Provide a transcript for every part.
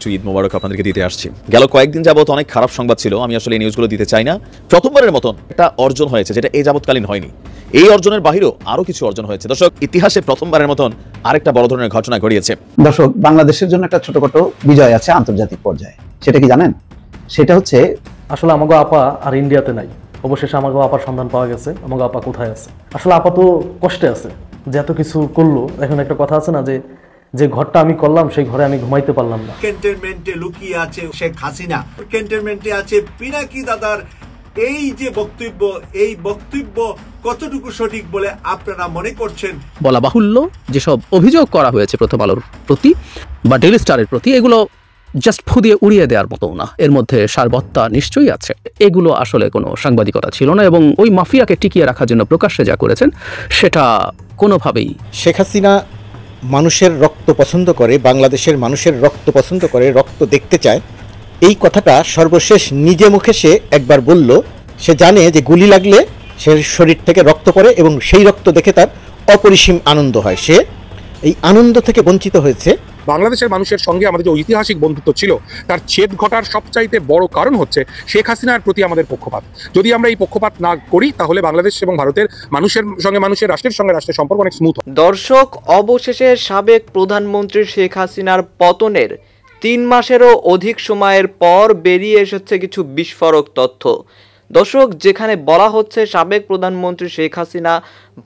কিছু ঈদ মোবারক আপনাদেরকে দিতে আসছি। গেল কয়েকদিন যাবত অনেক খারাপ সংবাদ ছিল, আমি আসলে এই নিউজগুলো দিতে চাই না। প্রথমবারের মতন একটা অর্জন হয়েছে যেটা এই যাবৎকালীন হয়নি। এই অর্জনের বাহিরেও আরো কিছু অর্জন হয়েছে। দর্শক, ইতিহাসে প্রথমবারের মতন আরেকটা বড় ধরনের ঘটনা ঘটিয়েছে। দর্শক, বাংলাদেশের জন্য একটা ছোটখাটো বিজয় আছে আন্তর্জাতিক পর্যায়ে, সেটা কি জানেন? সেটা হচ্ছে আসলে আমাগো আপা আর ইন্ডিয়াতে নাই। অবশেষে আমাগো আপার সন্ধান পাওয়া গেছে। আমাগো আপা কোথায় আছে? আসলে আপা তো কষ্টে আছে, যে এত কিছু করলো। এখন একটা কথা আছে না, যে ঘরটা আমি করলাম সেই ঘরে আমি ঘুমাইতে পারলাম না। ক্যান্টনমেন্টে লুকিয়ে আছে শেখ হাসিনা, ক্যান্টনমেন্টে আছে পিনাকি দাদার এই যে বক্তব্য, এই বক্তব্য কতটুকু সঠিক বলে আপনারা মনে করছেন? বলা বাহুল্য, যেসব অভিযোগ করা হয়েছে প্রথম আলোর প্রতি বা ডেইলি স্টারের প্রতি, এগুলো জাস্ট ফুদিয়ে উড়িয়ে দেওয়ার মতো না। এর মধ্যে সারবত্তা নিশ্চয়ই আছে। এগুলো আসলে কোনো সাংবাদিকতা ছিল না, এবং ওই মাফিয়াকে টিকিয়ে রাখার জন্য প্রকাশ্যে যা করেছেন সেটা কোনোভাবেই। শেখ হাসিনা মানুষের রক্ত পছন্দ করে, বাংলাদেশের মানুষের রক্ত পছন্দ করে, রক্ত দেখতে চায়। এই কথাটা সর্বশেষ নিজে মুখে সে একবার বলল। সে জানে যে গুলি লাগলে সে শরীর থেকে রক্ত পড়ে এবং সেই রক্ত দেখে তার অপরিসীম আনন্দ হয়। সে এই আনন্দ থেকে বঞ্চিত হয়েছে। বাংলাদেশের মানুষের সঙ্গে আমাদের যে ঐতিহাসিক বন্ধুত্ব ছিল তার ছেদ ঘটার সবচাইতে বড় কারণ হচ্ছে শেখ হাসিনার প্রতি আমাদের পক্ষপাত। যদি আমরা এই পক্ষপাত না করি তাহলে বাংলাদেশ এবং ভারতের মানুষের সঙ্গে মানুষের, রাষ্ট্রের সঙ্গে রাষ্ট্রের সম্পর্ক অনেক স্মুথ। দর্শক, অবশেষে সাবেক প্রধানমন্ত্রী শেখ হাসিনার পতনের 3 মাসেরও অধিক সময়ের পর বেরিয়ে এসেছে কিছু বিস্ফোরক তথ্য। দর্শক, যেখানে বলা হচ্ছে সাবেক প্রধানমন্ত্রী শেখ হাসিনা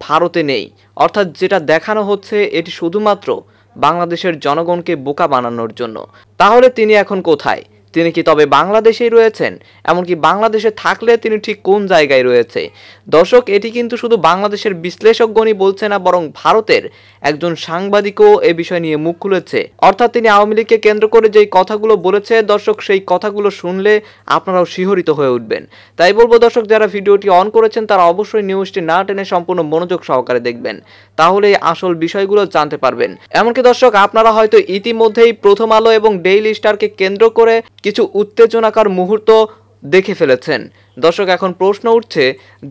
ভারতে নেই, অর্থাৎ যেটা দেখানো হচ্ছে এটি শুধুমাত্র বাংলাদেশের জনগণকে বোকা বানানোর জন্য। তাহলে তিনি এখন কোথায়? তিনি কি তবে বাংলাদেশেই রয়েছেন? এমনকি বাংলাদেশে থাকলে তিনি ঠিক কোন জায়গায় রয়েছে? দর্শক, এটি কিন্তু শুধু বাংলাদেশের বিশ্লেষকগণই বলছে না, বরং ভারতের একজন সাংবাদিকও এ বিষয় নিয়ে মুখ খুলেছে। অর্থাৎ তিনি আওয়ামী লীগকে কেন্দ্র করে যেই কথাগুলো বলেছে, দর্শক, সেই কথাগুলো শুনলে আপনারাও শিহরিত হয়ে উঠবেন। তাই বলবো দর্শক, যারা ভিডিওটি অন করেছেন তারা অবশ্যই নিউজটি না টেনে সম্পূর্ণ মনোযোগ সহকারে দেখবেন, তাহলে আসল বিষয়গুলো জানতে পারবেন। এমনকি দর্শক, আপনারা হয়তো ইতিমধ্যেই প্রথম আলো এবং ডেইলি স্টারকে কেন্দ্র করে কিছু উত্তেজনাকার মুহূর্ত দেখে ফেলেছেন। দর্শক, এখন প্রশ্ন উঠছে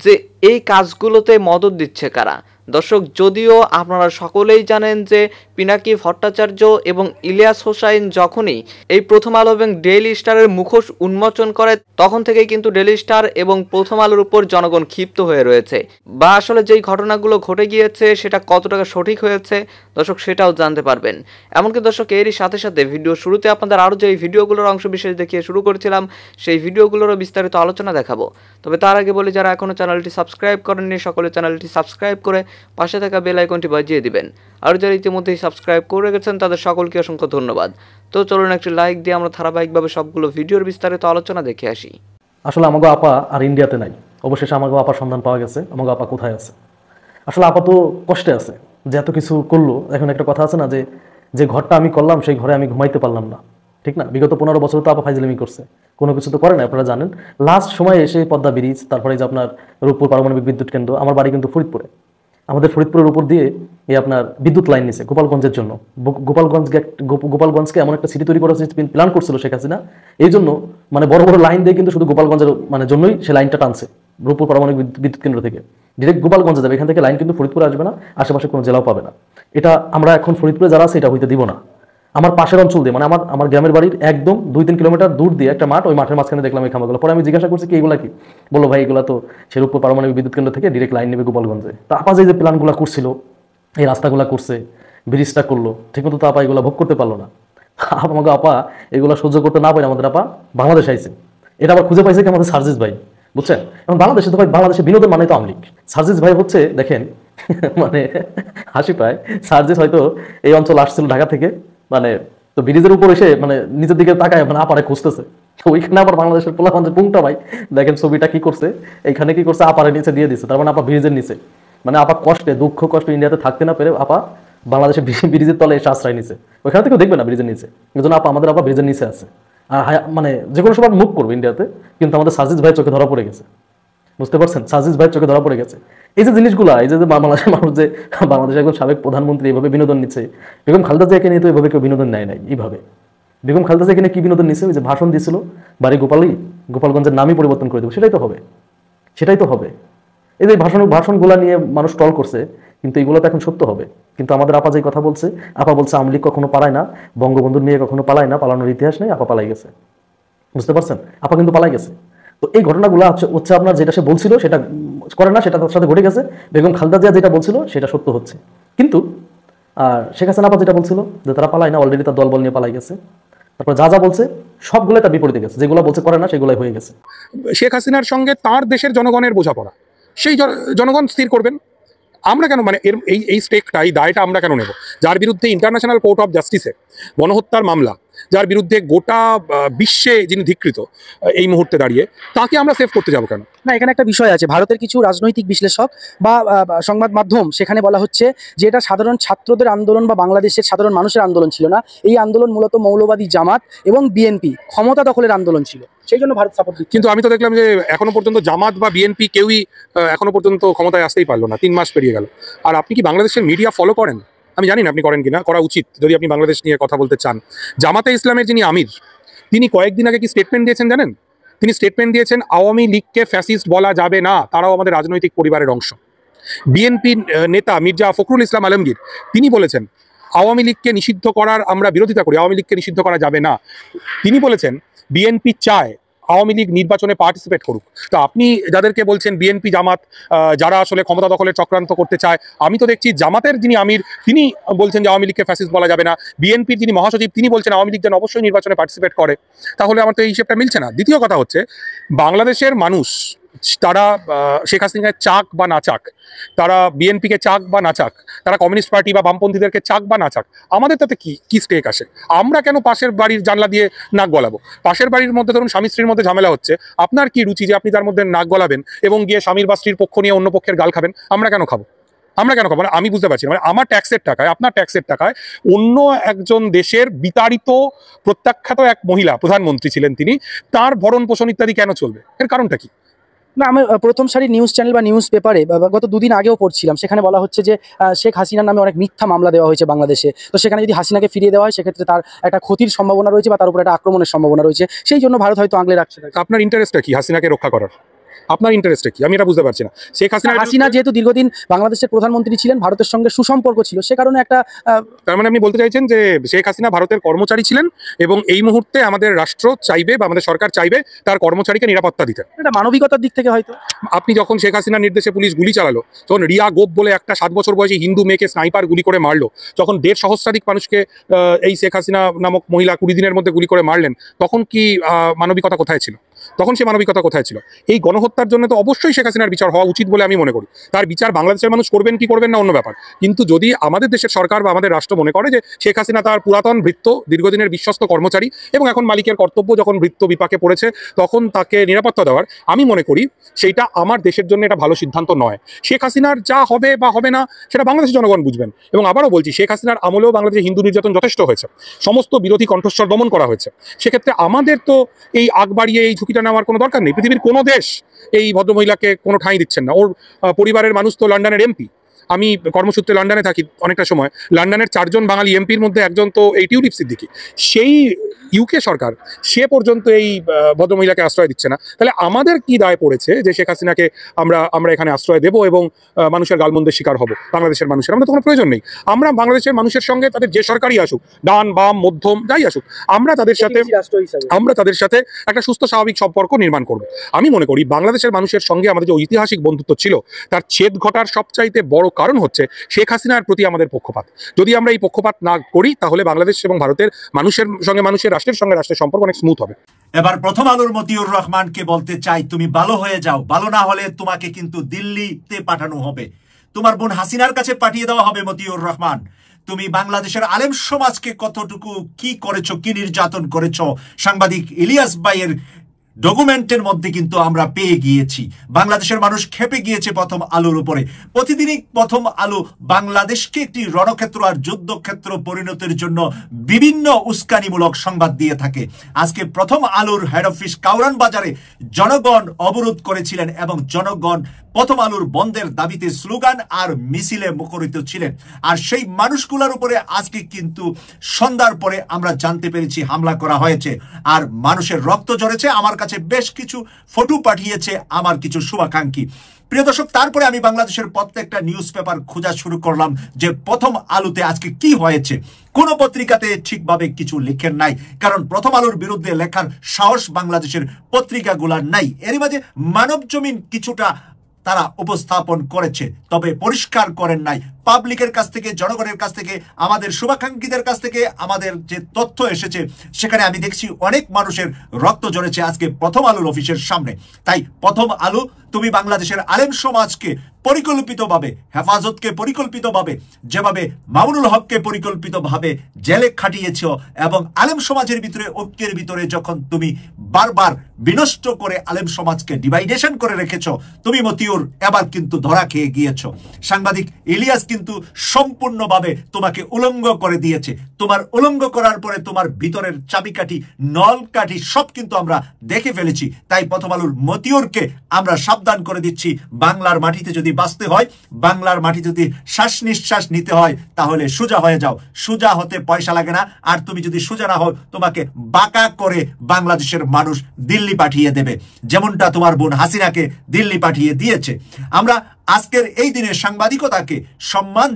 যে এই কাজগুলোতে মদত দিচ্ছে কারা? দর্শক, যদিও আপনারা সকলেই জানেন যে পিনাকি ভট্টাচার্য এবং ইলিয়াস হোসাইন যখনই এই প্রথম আলো এবং ডেইলি স্টারের মুখোশ উন্মোচন করে, তখন থেকেই কিন্তু ডেইলি স্টার এবং প্রথম আলোর উপর জনগণ ক্ষিপ্ত হয়ে রয়েছে। বা আসলে যেই ঘটনাগুলো ঘটে গিয়েছে সেটা কতটা সঠিক হয়েছে দর্শক, সেটাও জানতে পারবেন। এমনকি দর্শক, এরই সাথে সাথে ভিডিও শুরুতে আপনাদের আরও যে ভিডিওগুলোর অংশ বিশেষ দেখিয়ে শুরু করেছিলাম, সেই ভিডিওগুলোরও বিস্তারিত আলোচনা দেখাবো। তবে তার আগে বলি, যারা এখনও চ্যানেলটি সাবস্ক্রাইব করেননি সকলে চ্যানেলটি সাবস্ক্রাইব করে পাশে থাকা বেল আইকনটি বাজিয়ে দিবেন। আর যারা ইতিমধ্যেই সাবস্ক্রাইব করে গেছেন তাদের সকলকে অসংখ্য ধন্যবাদ। তো চলুন একটি লাইক দিয়ে আমরা ধারাবাহিকভাবে সবগুলো ভিডিওর বিস্তারিত আলোচনা দেখে আসি। আসলে আমাগো আপা আর ইন্ডিয়াতে নাই। অবশেষে আমাগো আপার সন্ধান পাওয়া গেছে। আমাগো আপা কোথায় আছে? আসলে আপা তো কষ্টে আছে, যে এত কিছু করলো। এখন একটা কথা আছে না, যে ঘরটা আমি করলাম সেই ঘরে আমি ঘুমাইতে পারলাম না, ঠিক না? বিগত 15 বছর তো আপা ফাইজলামি করছে, কোনো কিছু তো করে না, আপনারা জানেন। লাস্ট সময় এসে পদ্মা ব্রিজ, তারপরে যে আপনার রূপপুর পারমাণবিক বিদ্যুৎ কেন্দ্র, আমার বাড়ি কিন্তু ফরিদপুরে, আমাদের ফরিদপুরের উপর দিয়ে এই আপনার বিদ্যুৎ লাইন নিছে গোপালগঞ্জের জন্য। গোপালগঞ্জকে এমন একটা সিটি তৈরি করার প্ল্যান করছিল শেখ হাসিনা। এই জন্য মানে বড় বড় লাইন দিয়ে কিন্তু শুধু গোপালগঞ্জের মানে জন্যই সে লাইনটা টানছে রূপপুর পারমাণবিক বিদ্যুৎ কেন্দ্র থেকে ডিরেক্ট গোপালগঞ্জে যাবে। এখান থেকে লাইন কিন্তু ফরিদপুরে আসবে না, আশেপাশে কোনো জেলাও পাবে না। এটা আমরা এখন ফরিদপুরে যারা আছে এটা হইতে দিব না। আমার পাশের অঞ্চল দিয়ে, মানে আমার গ্রামের বাড়ির একদম 2-3 কিলোমিটার দূর দিয়ে একটা মাঠ, ওই মাঠের মাঝখানে দেখলাম এই খামাগুলো। পরে আমি জিজ্ঞাসা করছি কি এগুলা কি? বললো ভাই এগুলা তো সেরূপপুর পারমাণবিক বিদ্যুৎ কেন্দ্র থেকে ডিরেক্ট লাইন নেবে গোপালগঞ্জে। তা আপা যে প্ল্যানগুলো করছিল, এই রাস্তাগুলো করছে, ব্রিজটা করলো, ঠিকমতো তো আপা এগুলো ভোগ করতে পারলো না। আমাকে আপা এগুলো সহ্য করতে না পারে আমাদের আপা বাংলাদেশ আইছে। এটা আবার খুঁজে পাইছে কি আমাদের সার্জিস ভাই, বুঝছেন? এবং বাংলাদেশে তো ভাই, বাংলাদেশে বিনোদন মানে তো আওয়ামী লীগ। সার্জিস ভাই হচ্ছে দেখেন মানে হাসি পায়। সার্জিস হয়তো এই অঞ্চল আসছিল ঢাকা থেকে, মানে তো ব্রিজের উপর এসে মানে নিচের দিকে তাকায় মানে আপারে খুঁজতেছে। ওইখানে আবার বাংলাদেশের পোলাপানদের পুংটা ভাই দেখেন ছবিটা কি করছে, এইখানে কি করছে, আপারে নিচে দিয়ে দিচ্ছে। তার মানে আপা ব্রিজের নিচে, মানে আপা কষ্টে দুঃখ কষ্ট ইন্ডিয়াতে থাকতে না পেরে আপা বাংলাদেশের ব্রিজের তলে এসে আশ্রয় নিছে। ওইখানে থেকেও দেখবে না ব্রিজের নিচে, এই জন্য আপা আমাদের আপা ব্রিজের নিচে আছে। আর মানে যে কোনো সময় মুভ করবে ইন্ডিয়াতে, কিন্তু আমাদের সার্জিস ভাই চোখে ধরা পড়ে গেছে, বুঝতে পারছেন? সার্জিস ভাই চোখে ধরা পড়ে গেছে। এই যে জিনিসগুলা, এই যে বাংলাদেশের মানুষ, যে বাংলাদেশের একজন সাবেক প্রধানমন্ত্রী এইভাবে বিনোদন নিচ্ছে। বেগম খালেদা জিয়াকে নিয়ে তো এইভাবে কেউ বিনোদন নেয় নাই এইভাবে। বেগম খালেদা জিয়াকে নিয়ে কি বিনোদন নিচ্ছে? ওই যে ভাষণ দিয়েছিল বাড়ি গোপালগঞ্জের নামই পরিবর্তন করে দেবো, সেটাই তো হবে, সেটাই তো হবে। এই যে ভাষণগুলা নিয়ে মানুষ ট্রল করছে, কিন্তু এগুলো তো এখন সত্য হবে। কিন্তু আমাদের আপা যে কথা বলছে, আপা বলছে আওয়ামী লীগ কখনো পালায় না, বঙ্গবন্ধুর মেয়ে কখনো পালায় না, পালানোর ইতিহাস নেই, আপা পালাই গেছে। বুঝতে পারছেন? আপা কিন্তু পালাই গেছে। তো এই ঘটনাগুলো হচ্ছে আপনার যেটা সে বলছিল সেটা করে না, সেটা তার সাথে ঘটে গেছে। বেগম খালেদা জিয়া যেটা বলছিল সেটা সত্য হচ্ছে। কিন্তু আর শেখ হাসিনা আপা যেটা বলছিল যে তারা পালায় না, অলরেডি তার দলবল নিয়ে পালাই গেছে। তারপর যা যা বলছে সবগুলো তার বিপরীতে গেছে, যেগুলো বলছে করে না সেগুলোই হয়ে গেছে। শেখ হাসিনার সঙ্গে তার দেশের জনগণের বোঝাপড়া, সেই জনগণ স্থির করবেন। আমরা কেন মানে এই স্টেকটা, এই দায়টা আমরা কেন নেব? যার বিরুদ্ধে ইন্টারন্যাশনাল কোর্ট অফ জাস্টিসে গণহত্যার মামলা, যার বিরুদ্ধে গোটা বিশ্বে যিনি ধিকৃত এই মুহূর্তে দাঁড়িয়ে, তাকে আমরা সেভ করতে যাবো কেন? না, এখানে একটা বিষয় আছে। ভারতের কিছু রাজনৈতিক বিশ্লেষক বা সংবাদ মাধ্যম সেখানে বলা হচ্ছে যে এটা সাধারণ ছাত্রদের আন্দোলন বা বাংলাদেশের সাধারণ মানুষের আন্দোলন ছিল না, এই আন্দোলন মূলত মৌলবাদী জামাত এবং বিএনপি ক্ষমতা দখলের আন্দোলন ছিল, সেই জন্য ভারত সাপোর্ট দিচ্ছে। কিন্তু আমি তো দেখলাম যে এখনো পর্যন্ত জামাত বা বিএনপি কেউই এখনো পর্যন্ত ক্ষমতায় আসতেই পারলো না, 3 মাস পেরিয়ে গেল। আর আপনি কি বাংলাদেশের মিডিয়া ফলো করেন? আমি জানি না আপনি করেন কিনা, করা উচিত যদি আপনি বাংলাদেশ নিয়ে কথা বলতে চান। জামাতে ইসলামের যিনি আমির, তিনি কয়েকদিন আগে কি স্টেটমেন্ট দিয়েছেন জানেন? তিনি স্টেটমেন্ট দিয়েছেন আওয়ামী লীগকে ফ্যাসিস্ট বলা যাবে না, তারাও আমাদের রাজনৈতিক পরিবারের অংশ। বিএনপি নেতা মির্জা ফখরুল ইসলাম আলমগীর তিনি বলেছেন আওয়ামী লীগকে নিষিদ্ধ করার আমরা বিরোধিতা করি, আওয়ামী লীগকে নিষিদ্ধ করা যাবে না। তিনি বলেছেন বিএনপি চায় আওয়ামী লীগ নির্বাচনে পার্টিসিপেট করুক। তো আপনি যাদেরকে বলছেন বিএনপি জামাত যারা আসলে ক্ষমতা দখলের চক্রান্ত করতে চায়, আমি তো দেখছি জামাতের যিনি আমির তিনি বলছেন যে আওয়ামী লীগকে ফ্যাসিস্ট বলা যাবে না, বিএনপির যিনি মহাসচিব তিনি বলছেন আওয়ামী লীগ যেন অবশ্যই নির্বাচনে পার্টিসিপেট করে। তাহলে আমার তো এই হিসেবটা মিলছে না। দ্বিতীয় কথা হচ্ছে, বাংলাদেশের মানুষ তারা শেখ হাসিনাকে চাক বা না চাক, তারা বিএনপিকে চাক বা না চাক, তারা কমিউনিস্ট পার্টি বা বামপন্থীদেরকে চাক বা না চাক, আমাদের তাতে কি স্টেক আসে? আমরা কেন পাশের বাড়ির জানলা দিয়ে নাক গলাবো? পাশের বাড়ির মধ্যে ধরুন স্বামী স্ত্রীর মধ্যে ঝামেলা হচ্ছে, আপনার কি রুচি যে আপনি তার মধ্যে নাক গলাবেন এবং গিয়ে স্বামীর বা স্ত্রীর পক্ষ নিয়ে অন্য পক্ষের গাল খাবেন? আমরা কেন খাবো? মানে আমি বুঝতে পারছি না। মানে আমার ট্যাক্সের টাকায়, আপনার ট্যাক্সের টাকায় অন্য একজন দেশের বিতাড়িত প্রত্যাখ্যাত এক মহিলা প্রধানমন্ত্রী ছিলেন তিনি, তার ভরণ পোষণ ইত্যাদি কেন চলবে? এর কারণটা কি? না, আমি প্রথম সারি নিউজ চ্যানেল বা নিউজ পেপারে গত 2 দিন আগেও পড়ছিলাম, সেখানে বলা হচ্ছে যে শেখ হাসিনার নামে অনেক মিথ্যা মামলা দেওয়া হয়েছে বাংলাদেশে। তো সেখানে যদি হাসিনাকে ফিরিয়ে দেওয়া হয় সেক্ষেত্রে তার একটা ক্ষতির সম্ভাবনা রয়েছে বা তার উপর একটা আক্রমণের সম্ভাবনা রয়েছে, সেই জন্য ভারত হয়তো আগলে রাখছে। আপনার ইন্টারেস্টটা কি হাসিনাকে রক্ষা করার? আপনার ইন্টারেস্টটা কি? আমি এটা বুঝতে পারছি না। শেখ হাসিনা যেহেতু দীর্ঘদিন বাংলাদেশের প্রধানমন্ত্রী ছিলেন, ভারতের সঙ্গে সুসম্পর্ক ছিল, সে কারণে একটা তার মানে আপনি বলতে চাইছেন যে শেখ হাসিনা ভারতের কর্মচারী ছিলেন এবং এই মুহূর্তে আমাদের রাষ্ট্র চাইবে বা আমাদের সরকার চাইবে তার কর্মচারীকে নিরাপত্তা দিতে। এটা মানবিকতার দিক থেকে হয়তো। আপনি যখন শেখ হাসিনার নির্দেশে পুলিশ গুলি চালালো, তখন রিয়া গোপ বলে একটা 7 বছর বয়সী হিন্দু মেয়েকে স্নাইপার গুলি করে মারলো, যখন 1.5 সহস্রাধিক মানুষকে এই শেখ হাসিনা নামক মহিলা 20 দিনের মধ্যে গুলি করে মারলেন, তখন কি মানবিকতা কোথায় ছিল? তখন সে মানবিকতা কোথায় ছিল? এই গণহত্যার জন্য তো অবশ্যই শেখ হাসিনার বিচার হওয়া উচিত বলে আমি মনে করি। তার বিচার বাংলাদেশের মানুষ করবেন কি করবেন না অন্য ব্যাপার, কিন্তু যদি আমাদের দেশের সরকার বা আমাদের রাষ্ট্র মনে করে যে শেখ হাসিনা তার পুরাতন ভৃত্য, দীর্ঘদিনের বিশ্বস্ত কর্মচারী এবং এখন মালিকের কর্তব্য যখন ভৃত্য বিপাকে পড়েছে তখন তাকে নিরাপত্তা দেওয়ার, আমি মনে করি সেইটা আমার দেশের জন্য এটা ভালো সিদ্ধান্ত নয়। শেখ হাসিনার যা হবে বা হবে না সেটা বাংলাদেশের জনগণ বুঝবেন। এবং আবারও বলছি, শেখ হাসিনার আমলেও বাংলাদেশে হিন্দু নির্যাতন যথেষ্ট হয়েছে, সমস্ত বিরোধী কণ্ঠস্বর দমন করা হয়েছে। সেক্ষেত্রে আমাদের তো এই আগ বাড়িয়ে এই ঝুঁকিটা নেওয়ার কোনো দরকার নেই। পৃথিবীর কোনো দেশ এই ভদ্রমহিলাকে কোনো ঠাঁই দিচ্ছেন না। ওর পরিবারের মানুষ তো লন্ডনের এমপি। আমি কর্মসূত্রে লন্ডনে থাকি অনেকটা সময়। লন্ডনের 4 জন বাঙালি এমপির মধ্যে একজন তো এই টিউলিপ সিদ্দিকী। সেই ইউকে সরকার সে পর্যন্ত এই ভদ্রমহিলাকে আশ্রয় দিচ্ছে না। তাহলে আমাদের কি দায় পড়েছে যে শেখ হাসিনাকে আমরা এখানে আশ্রয় দেব এবং মানুষের গালমন্দের শিকার হব? বাংলাদেশের মানুষের আমাদের তো কোনো প্রয়োজন নেই। আমরা বাংলাদেশের মানুষের সঙ্গে তাদের যে সরকারই আসুক, ডান বাম মধ্যম যাই আসুক, আমরা তাদের সাথে একটা সুস্থ স্বাভাবিক সম্পর্ক নির্মাণ করব। আমি মনে করি বাংলাদেশের মানুষের সঙ্গে আমাদের যে ঐতিহাসিক বন্ধুত্ব ছিল তার ছেদ ঘটার সবচাইতে বড় কারণ হচ্ছে শেখ হাসিনার প্রতি আমাদের পক্ষপাত। যদি আমরা এই পক্ষপাত না করি তাহলে বাংলাদেশ এবং ভারতের মানুষের সঙ্গে রাষ্ট্রের সঙ্গে রাষ্ট্রের সম্পর্ক অনেক স্মুথ হবে। এবার প্রথম আলোর মতিউর রহমানকে বলতে চাই, তুমি ভালো হয়ে যাও, ভালো না হলে তোমাকে কিন্তু দিল্লিতে পাঠানো হবে, তোমার বোন হাসিনার কাছে পাঠিয়ে দেওয়া হবে। মতিউর রহমান, তুমি বাংলাদেশের আলেম সমাজকে কতটুকু কি করেছো, কি নির্যাতন করেছো, সাংবাদিক ইলিয়াস ভাইয়ের ডকুমেন্টের মধ্যে কিন্তু আমরা পেয়ে গিয়েছি। বাংলাদেশের মানুষ খেপে গিয়েছে প্রথম আলোর উপরে। প্রতিদিনই প্রথম আলো বাংলাদেশকে একটি রণক্ষেত্র আর যুদ্ধক্ষেত্র পরিণতির জন্য বিভিন্ন উস্কানিমূলক সংবাদ দিয়ে থাকে। আজকে প্রথম আলোর হেড অফিস কাউরান বাজারে জনগণ অবরোধ করেছিলেন এবং জনগণ প্রথম আলোর বন্ধের দাবিতে স্লোগান আর মিছিলে মুখরিত ছিলেন। আর সেই মানুষগুলোর উপরে আজকে কিন্তু সন্ধ্যার পরে আমরা জানতে পেরেছি হামলা করা হয়েছে, আর মানুষের রক্ত ঝরেছে। আমার কাছে বেশ কিছু ফটো পাঠিয়েছে আমার কিছু শুভাকাঙ্ক্ষী। প্রিয় দর্শক, তারপরে আমি বাংলাদেশের প্রত্যেকটা নিউজ পেপার খোঁজা শুরু করলাম যে প্রথম আলোতে আজকে কি হয়েছে। কোন পত্রিকাতে ঠিকভাবে কিছু লিখেন নাই, কারণ প্রথম আলোর বিরুদ্ধে লেখার সাহস বাংলাদেশের পত্রিকাগুলার নাই। এর মাঝে মানব জমিন কিছুটা তারা উপস্থাপন করেছে, তবে পরিষ্কার করেন নাই। পাবলিকের কাছ থেকে, জনগণের কাছ থেকে, আমাদের শুভাকাঙ্ক্ষীদের কাছ থেকে আমাদের যে তথ্য এসেছে, সেখানে আমি দেখছি অনেক মানুষের রক্ত ঝরেছে আজকে প্রথম আলোর অফিসের সামনে। তাই প্রথম আলো, তুমি বাংলাদেশের আলেম সমাজকে পরিকল্পিতভাবে, হেফাজতকে পরিকল্পিতভাবে, যেভাবে মামুনুল হককে পরিকল্পিতভাবে জেলে খাটিয়েছ এবং আলেম সমাজের ভিতরে, ঐক্যের ভিতরে যখন তুমি বারবার বিনষ্ট করে আলেম সমাজকে ডিভাইডেশন করে রেখেছ, তুমি মতিউর এবার কিন্তু ধরা খেয়ে গিয়েছ। সাংবাদিক ইলিয়াস কিন্তু সম্পূর্ণভাবে তোমাকে উলঙ্গ করে দিয়েছে। তোমার উলঙ্গ করার পরে তোমার ভিতরের চাবিকাঠি, নলকাঠি সব কিন্তু আমরা দেখে ফেলেছি। তাই প্রথম আলোর মতিউরকে আমরা সাবধান করে দিচ্ছি, বাংলার মাটিতে যদি বাঁচতে হয়, বাংলার মাটি যদি শ্বাস নিঃশ্বাস নিতে হয়, তাহলে সোজা হয়ে যাও। সোজা হতে পয়সা লাগে না, আর তুমি যদি সোজা না হও, তোমাকে বাঁকা করে বাংলাদেশের মানুষ দিল্লি পাঠিয়ে দেবে, যেমনটা তোমার বোন হাসিনাকে দিল্লি পাঠিয়ে দিয়েছে। আমরা আজকের এই দিনে সাংবাদিকতাকে সম্মান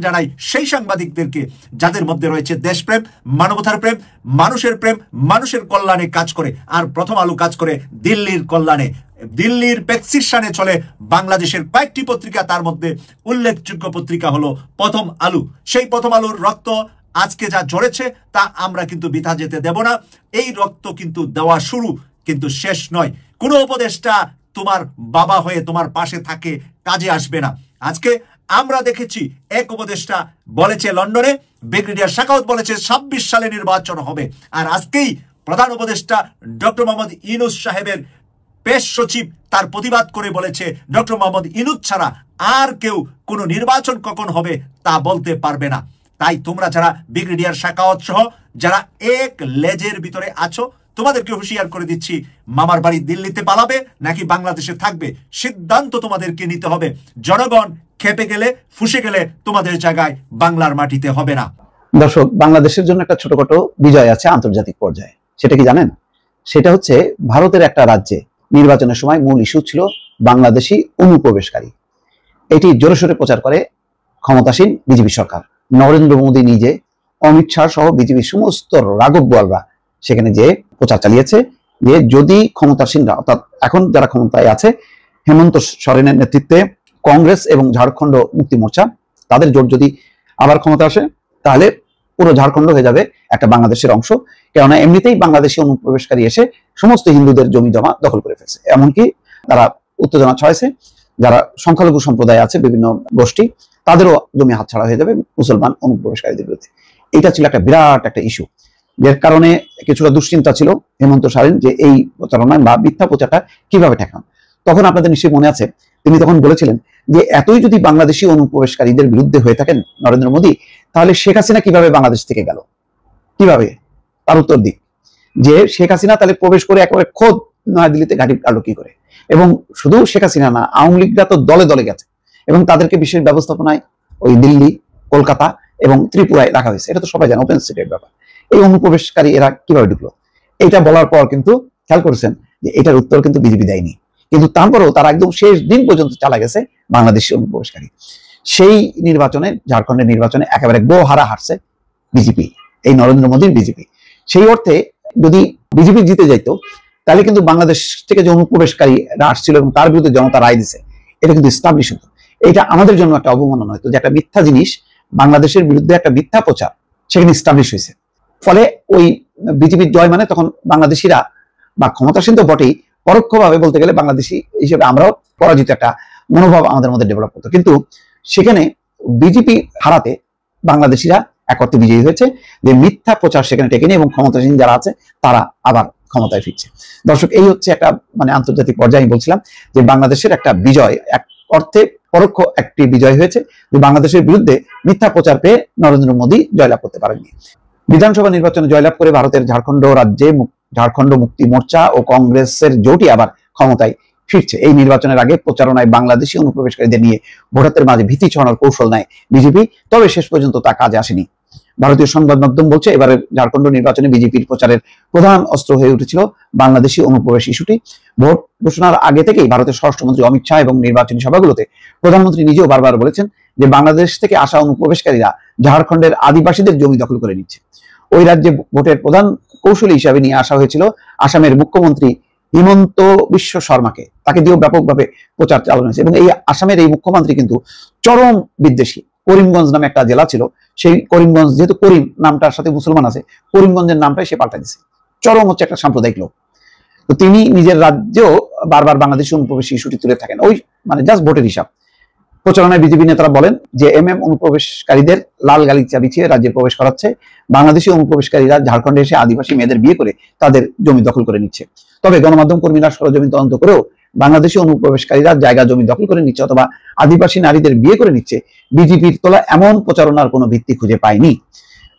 জানাই সেই সাংবাদিকদেরকে যাদের মধ্যে রয়েছে দেশপ্রেম, মানবতার প্রেম, মানুষের প্রেম, মানুষের কল্যাণে কাজ করে। আর প্রথম আলো কাজ করে দিল্লির কল্যাণে। দিল্লির প্রেসক্রিপশনে চলে বাংলাদেশের কয়েকটি পত্রিকা, তার মধ্যে উল্লেখযোগ্য পত্রিকা হলো প্রথম আলো। সেই প্রথম আলোর রক্ত আজকে যা ঝরেছে তা আমরা কিন্তু বৃথা যেতে দেব না। এই রক্ত কিন্তু দেওয়া শুরু, কিন্তু শেষ নয়। কোনো উপদেষ্টা তোমার বাবা হয়ে তোমার পাশে থাকে কাজে আসবে না। আজকে আমরা দেখেছি এক উপদেষ্টা বলেছে লন্ডনে, ব্রিগেডিয়ার সাখাওয়াত বলেছে 26 সালে নির্বাচন হবে। আর আজকেই প্রধান উপদেষ্টা ডক্টর মোহাম্মদ ইউনূস সাহেবের পেশ সচিব তার প্রতিবাদ করে বলেছে ডক্টর মোহাম্মদ ইউনূস ছাড়া আর কেউ কোনো নির্বাচন কখন হবে তা বলতে পারবে না। তাই তোমরা যারা ব্রিগেডিয়ার সাখাওয়াত সহ যারা এক লেজের ভিতরে আছো, তোমাদেরকে হুঁশিয়ার করে দিচ্ছি, মামার বাড়ি দিল্লিতে পালাবে নাকি বাংলাদেশে থাকবে, সিদ্ধান্ত তোমাদেরকে নিতে হবে। জনগণ খেপে গেলে, ফুঁসে গেলে তোমাদের জায়গায় বাংলার মাটিতে হবে না। দর্শক, বাংলাদেশের জন্য একটা ছোটখাটো বিজয় আছে আন্তর্জাতিক পর্যায়ে। সেটা কি জানেন? সেটা হচ্ছে ভারতের একটা রাজ্যে নির্বাচনের সময় মূল ইস্যু ছিল বাংলাদেশি অনুপ্রবেশকারী। এটি জোরে সোরে প্রচার করে ক্ষমতাসীন বিজেপি সরকার। নরেন্দ্র মোদী নিজে, অমিত শাহ সহ বিজেপির সমস্ত রাঘব বোয়ালরা সেখানে যে প্রচার চালিয়েছে যে যদি ক্ষমতাসীনরা, অর্থাৎ এখন যারা ক্ষমতায় আছে, হেমন্ত সোরেনের নেতৃত্বে কংগ্রেস এবং ঝাড়খণ্ড মুক্তি মোর্চা, তাদের জোট যদি আবার ক্ষমতা আসে, তাহলে পুরো ঝাড়খণ্ড হয়ে যাবে একটা বাংলাদেশের অংশ। কেননা এমনিতেই বাংলাদেশি অনুপ্রবেশকারী এসে সমস্ত হিন্দুদের জমি জমা দখল করে ফেলছে। এমনকি তারা উত্তেজনা ছড়াইছে, যারা সংখ্যালঘু সম্প্রদায় আছে বিভিন্ন গোষ্ঠী, তাদেরও জমি হাতছাড়া হয়ে যাবে মুসলমান অনুপ্রবেশকারীদের বিরুদ্ধে। এটা ছিল একটা বিরাট একটা ইস্যু, যার কারণে কিছুটা দুশ্চিন্তা ছিল হেমন্ত সোরেন যে এই প্রচারণা বা মিথ্যা প্রচারটা কিভাবে ঠেকান। তখন আপনাদের নিশ্চয়ই মনে আছে, তিনি তখন বলেছিলেন যে এতই যদি বাংলাদেশি অনুপ্রবেশকারীদের বিরুদ্ধে হয়ে থাকেন নরেন্দ্র মোদী, তাহলে শেখ হাসিনা কিভাবে বাংলাদেশ থেকে গেল, কিভাবে? তার উত্তর দিক যে শেখ হাসিনা তাহলে প্রবেশ করে একেবারে খোদ নয়াদিল্লিতে ঘাঁটি কাটলো কি করে। এবং শুধু শেখ হাসিনা না, আওয়ামী লীগরা তো দলে দলে গেছে এবং তাদেরকে বিশেষ ব্যবস্থাপনায় ওই দিল্লি, কলকাতা এবং ত্রিপুরায় রাখা হয়েছে। এটা তো সবাই জানে, ওপেন সিটের ব্যাপার। এই অনুপ্রবেশকারী এরা কিভাবে ঢুকলো, এটা বলার পর কিন্তু খেয়াল করেছেন যে এটার উত্তর কিন্তু বিজেপি দেয়নি। কিন্তু তারপরেও তারা একদম শেষ দিন পর্যন্ত চালা গেছে বাংলাদেশি অনুপ্রবেশকারী। সেই নির্বাচনে, ঝাড়খণ্ডের নির্বাচনে একেবারে গোহারা হারছে বিজেপি, এই নরেন্দ্র মোদীর বিজেপি। সেই অর্থে যদি বিজেপি জিতে যাইতো, তাহলে কিন্তু বাংলাদেশ থেকে যে অনুপ্রবেশকারীরা আসছিল এবং তার বিরুদ্ধে জনতা রায় দিছে, এটা কিন্তু এস্টাবলিশ হতো। এটা আমাদের জন্য একটা অবমাননা হতো যে একটা মিথ্যা জিনিস, বাংলাদেশের বিরুদ্ধে একটা মিথ্যা প্রচার সেখানে এস্টাবলিশ হয়েছে। ফলে ওই বিজেপির জয় মানে তখন বাংলাদেশিরা বা ক্ষমতাসীন তো বটেই, পরোক্ষভাবে বলতে গেলে বাংলাদেশি হিসেবে আমরাও পরাজিত একটা মনোভাব আমাদের মধ্যে ডেভেলপ করতো। কিন্তু সেখানে বিজেপি হারাতে বাংলাদেশিরা একত্রে বিজয়ী হয়েছে, যে মিথ্যা প্রচার সেখানে টেকেনি এবং ক্ষমতাসীন যারা আছে তারা আবার ক্ষমতায় ফিরছে। দর্শক, এই হচ্ছে একটা মানে আন্তর্জাতিক পর্যায়ে আমি বলছিলাম যে বাংলাদেশের একটা বিজয়, এক অর্থে পরোক্ষ একটি বিজয় হয়েছে, যে বাংলাদেশের বিরুদ্ধে মিথ্যা প্রচার পেয়ে নরেন্দ্র মোদী জয়লাভ করতে পারেননি। বিধানসভা নির্বাচনে জয়লাভ করে ভারতের ঝাড়খণ্ড রাজ্যে ঝাড়খণ্ড মুক্তি মোর্চা ও কংগ্রেসের জোটই আবার ক্ষমতায় ফিরছে। এই নির্বাচনের আগে প্রচারণায় বাংলাদেশি অনুপ্রবেশকারীদের নিয়ে ভোটারদের মাঝে ভীতি ছড়ানোর কৌশল নেয় বিজেপি, তবে শেষ পর্যন্ত তা কাজে আসেনি। ভারতীয় সংবাদ মাধ্যম বলছে, এবারের ঝাড়খণ্ড নির্বাচনে বিজেপির প্রচারের প্রধান অস্ত্র হয়ে উঠেছিল বাংলাদেশি অনুপ্রবেশ ইস্যুটি। ভোট ঘোষণার আগে থেকেই ভারতের স্বরাষ্ট্রমন্ত্রী অমিত শাহ এবং নির্বাচনী সভাগুলোতে প্রধানমন্ত্রী নিজেও বারবার বলেছেন যে বাংলাদেশ থেকে আসা অনুপ্রবেশকারীরা ঝাড়খণ্ডের আদিবাসীদের জমি দখল করে নিচ্ছে। ওই রাজ্যে ভোটের প্রধান কৌশলী হিসাবে নিয়ে আসা হয়েছিল আসামের মুখ্যমন্ত্রী হিমন্ত বিশ্ব শর্মাকে, তাকে দিয়েও ব্যাপকভাবে প্রচার চালানো হয়েছে। এবং এই আসামের এই মুখ্যমন্ত্রী কিন্তু চরম বিদ্বেষী। করিমগঞ্জ নামে একটা জেলা ছিল, সেই করিমগঞ্জ, যেহেতু করিম নামটার সাথে মুসলমান আছে, করিমগঞ্জের নামটাই সে পাল্টা দিয়েছে। চরম হচ্ছে একটা সাম্প্রদায়িক লোক। তো তিনি নিজের রাজ্যেও বারবার বাংলাদেশি অনুপ্রবেশ ইস্যুটি তুলে থাকেন, ওই মানে জাস্ট ভোটের হিসাব। প্রচারণায় বিজেপি নেতারা বলেন যে অনুপ্রবেশকারীদের লাল গালিচা বিছিয়ে রাজ্যে প্রবেশ করাচ্ছে, বাংলাদেশি অনুপ্রবেশকারীরা ঝাড়খণ্ডে এসে আদিবাসী মেয়েদের বিয়ে করে তাদের জমি দখল করে নিচ্ছে। তবে গণমাধ্যম কর্মীরা সরজমিন তদন্ত করেও বাংলাদেশি অনুপ্রবেশকারীরা জায়গা জমি দখল করে নিচ্ছে অথবা আদিবাসী নারীদের বিয়ে করে নিচ্ছে বিজেপির তোলা এমন প্রচারণার কোনো ভিত্তি খুঁজে পায়নি।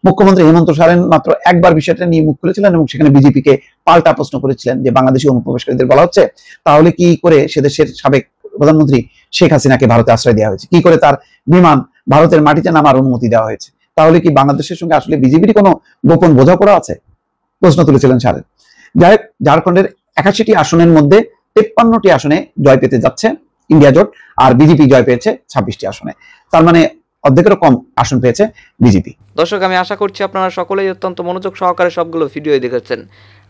মুখ্যমন্ত্রী হেমন্ত সোরেন মাত্র একবার বিষয়টা নিয়ে মুখ খুলেছিলেন এবং সেখানে বিজেপিকে পাল্টা প্রশ্ন করেছিলেন যে বাংলাদেশি অনুপ্রবেশকারীদের বলা হচ্ছে তাহলে কি করে সে দেশের সাবেক প্রধানমন্ত্রী শেখ হাসিনাকে ভারতে আশ্রয় দেওয়া হয়েছে, কি করে তার বিমান ভারতের মাটিতে নামার অনুমতি দেওয়া হয়েছে, তাহলে কি বাংলাদেশের সঙ্গে আসলে বিজেপির কোনো গোপন বোঝাপড়া আছে, প্রশ্ন তুলেছিলেন সোরেন। যাই হোক, ঝাড়খণ্ডের 81টি আসনের মধ্যে 53টি আসনে জয় পেতে যাচ্ছে ইন্ডিয়া জোট, আর বিজেপি জয় পেয়েছে 26টি আসনে। তার মানে অর্ধেকেরও কম আসন পেয়েছে বিজেপি। দর্শক, আমি আশা করছি আপনারা সকলেই অত্যন্ত মনোযোগ সহকারে সবগুলো ভিডিও দেখেছেন।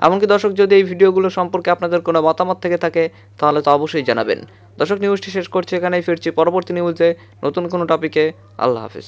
এমনকি দর্শক, যদি এই ভিডিওগুলো সম্পর্কে আপনাদের কোনো মতামত থেকে থাকে তাহলে তো অবশ্যই জানাবেন। দর্শক, নিউজটি শেষ করছি এখানেই, ফিরছি পরবর্তী নিউজে নতুন কোনো টপিকে। আল্লাহ হাফিজ।